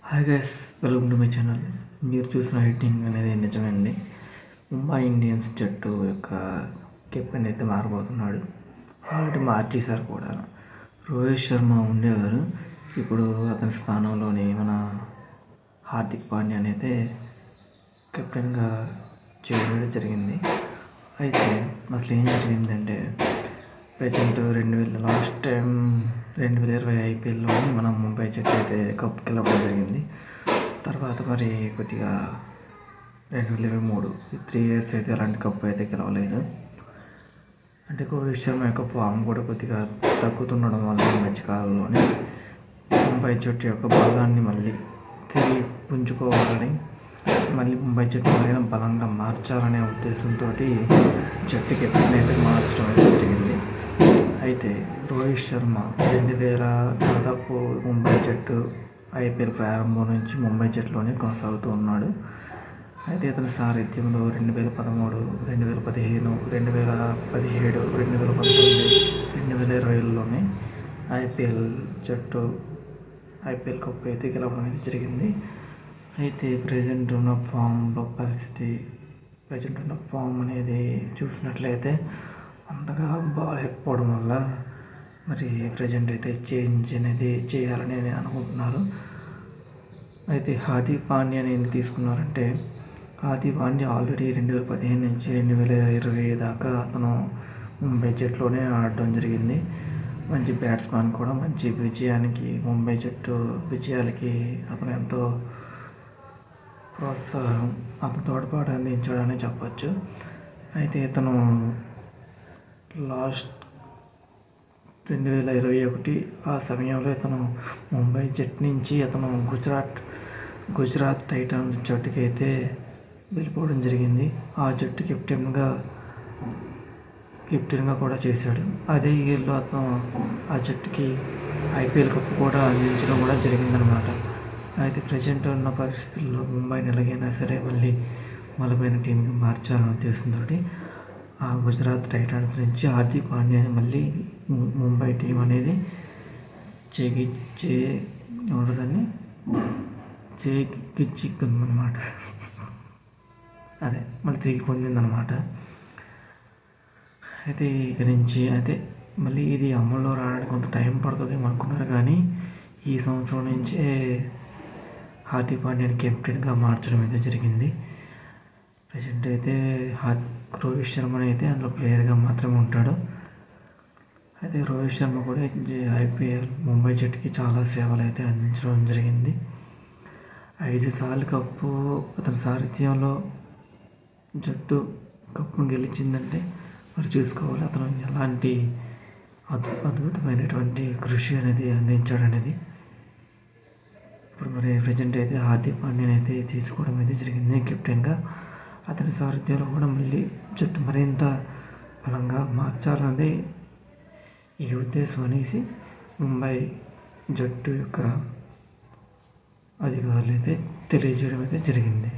Hi guys, welcome to my channel. మీరు చూసిన writing అనేది నిజమండి. ముంబై ఇండియన్స్ జట్టు యొక్క కెప్టెన్ అయితే మారబోతున్నాడు. ఆల్రెడీ మార్చేశారు కూడా. రోహిత్ శర్మ ఉండేవారు. ఇప్పుడు అతని స్థానంలోని మన హార్దిక్ పాండ్యా అయితే కెప్టెన్గా చేయడం జరిగింది. అయితే అసలు ఏం జరిగిందంటే ప్రజెంట్ లాస్ట్ టైం 2020 ఐపీఎల్లోని మనం ముంబై జట్టు అయితే కప్ గెలవడం జరిగింది. తర్వాత మరి కొద్దిగా 2023 3 ఇయర్స్ అయితే అలాంటి కప్ అయితే గెలవలేదు. అంటే రోహిత్ శర్మ యొక్క ఫామ్ కూడా కొద్దిగా తగ్గుతుండడం వల్ల ఈ మధ్యకాలంలోనే ముంబై జట్టు యొక్క బలాన్ని మళ్ళీ తిరిగి పుంజుకోవాలని, మళ్ళీ ముంబై జట్టు బలంగా మార్చాలనే ఉద్దేశంతో జట్టు కెప్టెన్ అయితే మార్చడం అయితే జరిగింది. అయితే రోహిత్ శర్మ దాదాపు ముంబై జట్టు ఐపీఎల్ ప్రారంభం నుంచి ముంబై జట్టులోనే కొనసాగుతూ ఉన్నాడు. అయితే ఇతని సారథ్యంలో 2013, 2015, 2017, 2019, 2020లోనే ఐపీఎల్ కప్ అయితే గెలవడం అనేది జరిగింది. అయితే ప్రజెంట్ ఉన్న ఫామ్ అనేది చూసినట్లయితే అంతగా బాగాలేకపోవడం వల్ల మరి ప్రజెంట్ అయితే చేంజ్ అనేది చేయాలని అనుకుంటున్నారు. అయితే హార్దిక్ పాండ్యా ఎందుకు తీసుకున్నారంటే, హార్దిక్ పాండ్యా ఆల్రెడీ 2015 నుంచి 2020 దాకా అతను ముంబై జట్టులోనే ఆడడం జరిగింది. మంచి బ్యాట్స్మెన్ కూడా. మంచి ముంబై జట్టు విజయాలకి అతను ఎంతో ప్రోత్సాహం, అతను తోడ్పాటు అందించాడని చెప్పచ్చు. అయితే ఇతను లాస్ట్ 2021 ఆ సమయంలో ఇతను ముంబై జట్టు నుంచి అతను గుజరాత్ టైటన్స్ జట్టుకి అయితే వెళ్ళిపోవడం జరిగింది. ఆ జట్టు కెప్టెన్గా కూడా చేశాడు. అదే ఇయర్లో అతను ఆ జట్టుకి ఐపీఎల్ కప్ కూడా అందించడం కూడా జరిగిందనమాట. అయితే ప్రజెంట్ ఉన్న పరిస్థితుల్లో ముంబైని ఎలాగైనా సరే మళ్ళీ బలమైన టీంకి మార్చాలనే ఉద్దేశంతో ఆ గుజరాత్ టైటన్స్ నుంచి హార్దిక్ పాండ్యాని మళ్ళీ ముంబై టీం అనేది చేజిక్కిందనమాట. అదే మళ్ళీ తిరిగి పొందిందనమాట. అయితే ఇక నుంచి అయితే మళ్ళీ ఇది అమల్లో రావడానికి కొంత టైం పడుతుంది అనుకున్నారు, కానీ ఈ సంవత్సరం నుంచే హార్దిక్ పాండ్యాని కెప్టెన్గా మార్చడం అయితే జరిగింది. ప్రజెంట్ అయితే రోహిత్ శర్మ అయితే అందులో ప్లేయర్గా మాత్రమే ఉంటాడు. అయితే రోహిత్ శర్మ కూడా ఐపీఎల్ ముంబై జట్టుకి చాలా సేవలు అయితే అందించడం జరిగింది. 5 సార్లు కప్పు అతని సారథ్యంలో జట్టు కప్పును గెలిచిందంటే మరి చూసుకోవాలి అతను ఎలాంటి అద్భుతమైనటువంటి కృషి అనేది అందించాడనేది. ఇప్పుడు మరి ప్రజెంట్ అయితే హార్దిక్ పాండ్యాని అయితే తీసుకోవడం అయితే జరిగింది కెప్టెన్గా. అతని సారథ్యంలో కూడా మళ్ళీ జట్టు మరింత బలంగా మార్చాలన్నది ఈ ఉద్దేశం అనేసి ముంబై జట్టు యొక్క అధికారులు అయితే తెలియజేయడం అయితే జరిగింది.